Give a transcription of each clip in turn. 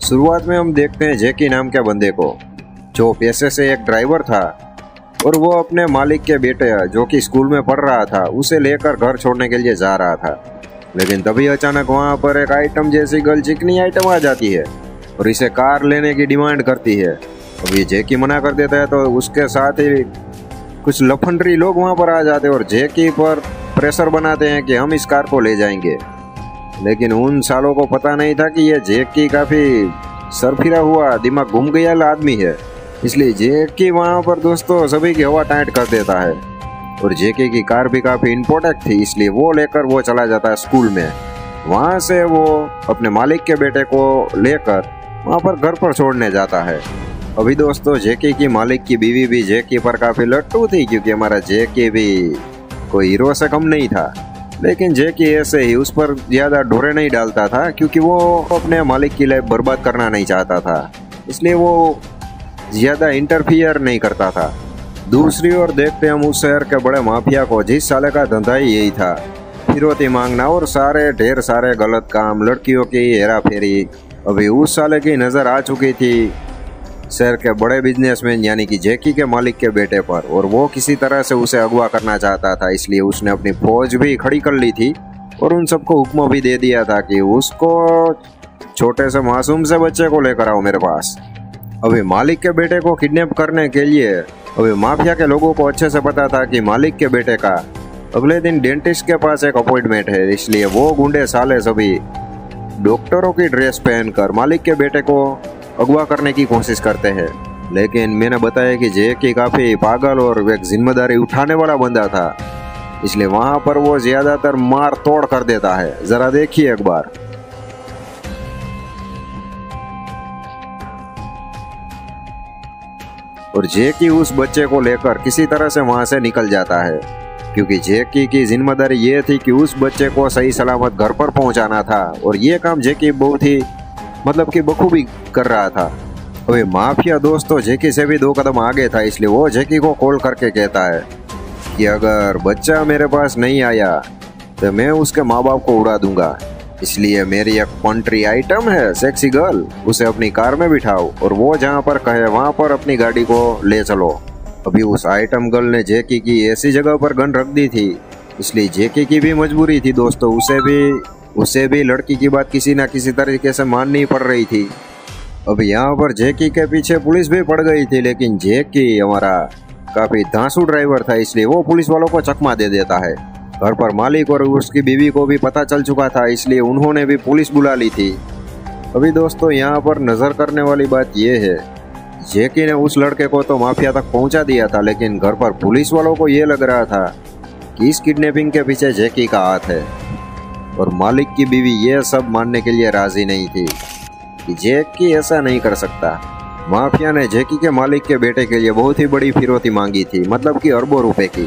शुरुआत में हम देखते हैं जैकी नाम के बंदे को, जो पेशे से एक ड्राइवर था और वो अपने मालिक के बेटे जो कि स्कूल में पढ़ रहा था उसे लेकर घर छोड़ने के लिए जा रहा था। लेकिन तभी अचानक वहाँ पर एक आइटम जैसी गर्ल, चिकनी आइटम आ जाती है और इसे कार लेने की डिमांड करती है। अब ये जैकी मना कर देता है तो उसके साथ ही कुछ लफंडरी लोग वहाँ पर आ जाते हैं और जैकी पर प्रेशर बनाते हैं कि हम इस कार को ले जाएंगे। लेकिन उन सालों को पता नहीं था कि ये जैकी काफ़ी सरफिरा हुआ, दिमाग घूम गया आदमी है। इसलिए जैकी वहाँ पर दोस्तों सभी की हवा टाइट कर देता है और जैकी की कार भी काफ़ी इम्पोर्टेंट थी, इसलिए वो लेकर वो चला जाता है स्कूल में। वहाँ से वो अपने मालिक के बेटे को लेकर वहाँ पर घर पर छोड़ने जाता है। अभी दोस्तों जैकी की मालिक की बीवी भी जैकी पर काफ़ी लट्टू थी, क्योंकि हमारा जैकी भी कोई हीरो से कम नहीं था। लेकिन जैकी ऐसे ही उस पर ज़्यादा ढोरे नहीं डालता था, क्योंकि वो अपने मालिक की लाइफ बर्बाद करना नहीं चाहता था, इसलिए वो ज़्यादा इंटरफियर नहीं करता था। दूसरी ओर देखते हम उस शहर के बड़े माफिया को, जिस साले का धंधा ही यही था, फिरौती मांगना और ढेर सारे गलत काम, लड़कियों की हेरा फेरी। अभी उस साले की नज़र आ चुकी थी शहर के बड़े बिजनेसमैन यानी कि जैकी के मालिक के बेटे पर, और वो किसी तरह से उसे अगवा करना चाहता था। इसलिए उसने अपनी फौज भी खड़ी कर ली थी और उन सबको हुक्म भी दे दिया था कि उसको छोटे से मासूम से बच्चे को लेकर आओ मेरे पास। अभी मालिक के बेटे को किडनैप करने के लिए अभी माफिया के लोगों को अच्छे से पता था कि मालिक के बेटे का अगले दिन डेंटिस्ट के पास एक अपॉइंटमेंट है। इसलिए वो गुंडे साले सभी डॉक्टरों की ड्रेस पहनकर मालिक के बेटे को अगवा करने की कोशिश करते हैं। लेकिन मैंने बताया कि जैकी काफ़ी पागल और एक जिम्मेदारी उठाने वाला बंदा था, इसलिए वहाँ पर वो ज़्यादातर मार तोड़ कर देता है। ज़रा देखिए एक बार। और जैकी उस बच्चे को लेकर किसी तरह से वहाँ से निकल जाता है, क्योंकि जैकी की जिम्मेदारी ये थी कि उस बच्चे को सही सलामत घर पर पहुँचाना था, और ये काम जैकी बहुत ही कि बखूबी कर रहा था। अभी माफिया दोस्तों जैकी से भी 2 कदम आगे था, इसलिए वो जैकी को कॉल करके कहता है कि अगर बच्चा मेरे पास नहीं आया तो मैं उसके माँ बाप को उड़ा दूंगा। इसलिए मेरी एक पंट्री आइटम है, सेक्सी गर्ल, उसे अपनी कार में बिठाओ और वो जहाँ पर कहे वहाँ पर अपनी गाड़ी को ले चलो। अभी उस आइटम गर्ल ने जैकी की ऐसी जगह पर गन रख दी थी, इसलिए जैकी की भी मजबूरी थी दोस्तों, उसे भी लड़की की बात किसी ना किसी तरीके से माननी पड़ रही थी। अब यहाँ पर जैकी के पीछे पुलिस भी पड़ गई थी, लेकिन जैकी हमारा काफ़ी धांसू ड्राइवर था, इसलिए वो पुलिस वालों को चकमा दे देता है। घर पर मालिक और उसकी बीवी को भी पता चल चुका था, इसलिए उन्होंने भी पुलिस बुला ली थी। अभी दोस्तों यहाँ पर नज़र करने वाली बात यह है, जैकी ने उस लड़के को तो माफिया तक पहुँचा दिया था, लेकिन घर पर पुलिस वालों को ये लग रहा था कि इस किडनैपिंग के पीछे जैकी का हाथ है। और मालिक की बीवी ये सब मानने के लिए राजी नहीं थी कि जैकी ऐसा नहीं कर सकता। माफिया ने जैकी के मालिक के बेटे के लिए बहुत ही बड़ी फिरौती मांगी थी, मतलब कि अरबों रुपए की,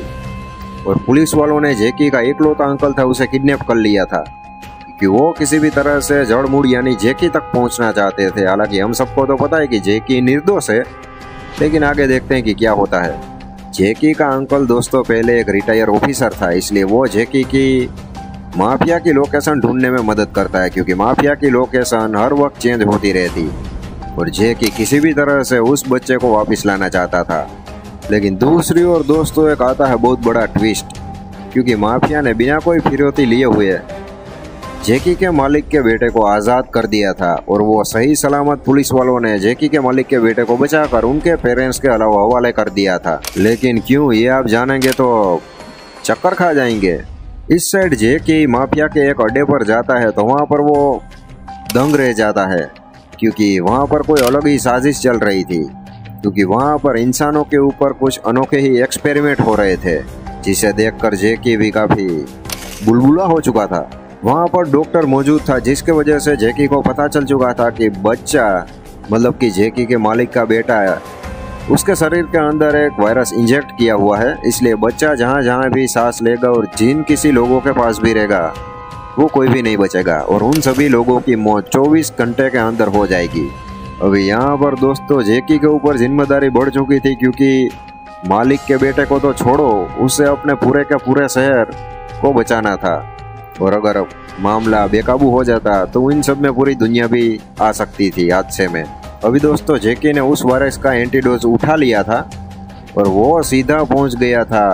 और पुलिस वालों ने जैकी का इकलौता अंकल था उसे किडनैप कर लिया था, क्योंकि वो किसी भी तरह से जड़ मूड़ यानी जैकी तक पहुंचना चाहते थे। हालांकि हम सबको तो पता है कि जैकी निर्दोष है, लेकिन आगे देखते हैं कि क्या होता है। जैकी का अंकल दोस्तों पहले एक रिटायर ऑफिसर था, इसलिए वो जैकी की माफिया की लोकेशन ढूंढने में मदद करता है, क्योंकि माफिया की लोकेशन हर वक्त चेंज होती रहती और जैकी किसी भी तरह से उस बच्चे को वापस लाना चाहता था। लेकिन दूसरी ओर दोस्तों एक आता है बहुत बड़ा ट्विस्ट, क्योंकि माफिया ने बिना कोई फिरौती लिए हुए जैकी के मालिक के बेटे को आज़ाद कर दिया था, और वो सही सलामत पुलिस वालों ने जैकी के मालिक के बेटे को बचाकर उनके पेरेंट्स के अलावा हवाले कर दिया था। लेकिन क्यों, ये आप जानेंगे तो चक्कर खा जाएंगे। इस साइड जैकी माफिया के एक अड्डे पर जाता है तो वहाँ पर वो दंग रह जाता है, क्योंकि वहाँ पर कोई अलग ही साजिश चल रही थी, क्योंकि वहाँ पर इंसानों के ऊपर कुछ अनोखे ही एक्सपेरिमेंट हो रहे थे, जिसे देखकर जैकी भी काफ़ी बुलबुला हो चुका था। वहाँ पर डॉक्टर मौजूद था, जिसके वजह से जैकी को पता चल चुका था कि बच्चा मतलब कि जैकी के मालिक का बेटा है, उसके शरीर के अंदर एक वायरस इंजेक्ट किया हुआ है। इसलिए बच्चा जहाँ जहाँ भी सांस लेगा और जिन किसी लोगों के पास भी रहेगा वो कोई भी नहीं बचेगा, और उन सभी लोगों की मौत 24 घंटे के अंदर हो जाएगी। अभी यहाँ पर दोस्तों जैकी के ऊपर जिम्मेदारी बढ़ चुकी थी, क्योंकि मालिक के बेटे को तो छोड़ो, उसे अपने पूरे के पूरे शहर को बचाना था। और अगर मामला बेकाबू हो जाता तो इन सब में पूरी दुनिया भी आ सकती थी हादसे में। अभी दोस्तों जैकी ने उस वायरस का एंटीडोज उठा लिया था और वो सीधा पहुंच गया था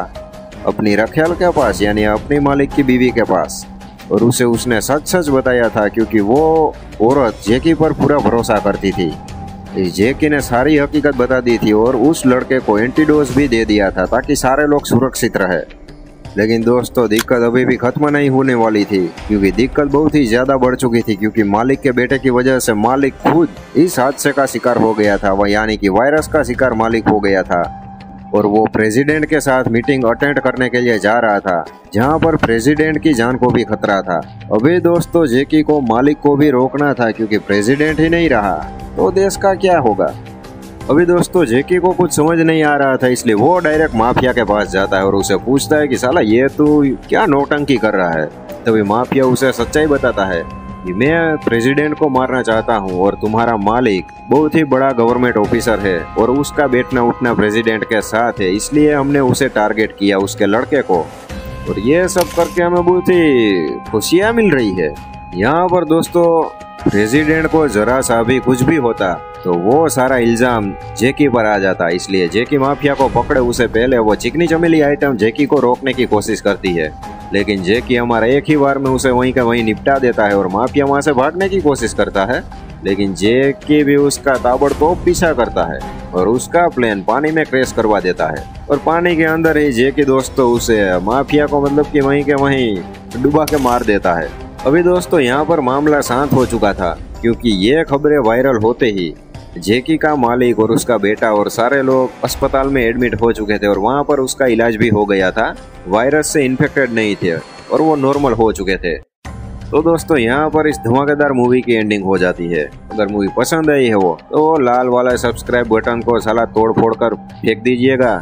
अपनी रखैल के पास, यानी अपनी मालिक की बीवी के पास, और उसे उसने सच सच बताया था क्योंकि वो औरत जैकी पर पूरा भरोसा करती थी। इस जैकी ने सारी हकीकत बता दी थी और उस लड़के को एंटीडोज भी दे दिया था ताकि सारे लोग सुरक्षित रहे। लेकिन दोस्तों दिक्कत अभी भी खत्म नहीं होने वाली थी, क्योंकि दिक्कत बहुत ही ज्यादा बढ़ चुकी थी, क्योंकि मालिक के बेटे की वजह से मालिक खुद इस हादसे का शिकार हो गया था, वह यानी कि वायरस का शिकार मालिक हो गया था। और वो प्रेसिडेंट के साथ मीटिंग अटेंड करने के लिए जा रहा था, जहां पर प्रेसिडेंट की जान को भी खतरा था। अभी दोस्तों जैकी को मालिक को भी रोकना था, क्योंकि प्रेसिडेंट ही नहीं रहा तो देश का क्या होगा। अभी दोस्तों जैकी को कुछ समझ नहीं आ रहा था, इसलिए वो डायरेक्ट माफिया के पास जाता है और उसे पूछता है कि साला ये तू क्या नौटंकी कर रहा है। तभी माफिया उसे सच्चाई बताता है कि मैं प्रेसिडेंट को मारना चाहता हूँ और तुम्हारा मालिक बहुत ही बड़ा गवर्नमेंट ऑफिसर है और उसका बैठना उठना प्रेसिडेंट के साथ है, इसलिए हमने उसे टारगेट किया, उसके लड़के को, और ये सब करके हमें बहुत ही खुशियाँ मिल रही है। यहाँ पर दोस्तों प्रेसिडेंट को जरा सा भी कुछ भी होता तो वो सारा इल्जाम जैकी पर आ जाता, इसलिए जैकी माफिया को पकड़े उसे पहले वो चिकनी चमेली आइटम जैकी को रोकने की कोशिश करती है, लेकिन जैकी हमारा एक ही बार में उसे वहीं का वहीं निपटा देता है और माफिया वहां से भागने की कोशिश करता है, लेकिन जैकी भी उसका ताबड़तोड़ पीछा करता है और उसका प्लेन पानी में क्रैश करवा देता है। और पानी के अंदर ही जैकी दोस्तों उसे माफिया को मतलब कि वहीं के वहीं डुबा के मार देता है। अभी दोस्तों यहाँ पर मामला शांत हो चुका था, क्योंकि ये खबरें वायरल होते ही जैकी का मालिक और उसका बेटा और सारे लोग अस्पताल में एडमिट हो चुके थे और वहाँ पर उसका इलाज भी हो गया था, वायरस से इन्फेक्टेड नहीं थे और वो नॉर्मल हो चुके थे। तो दोस्तों यहाँ पर इस धमाकेदार मूवी की एंडिंग हो जाती है। अगर मूवी पसंद आई है वो तो लाल वाला सब्सक्राइब बटन को साला तोड़ फोड़ कर फेंक दीजिएगा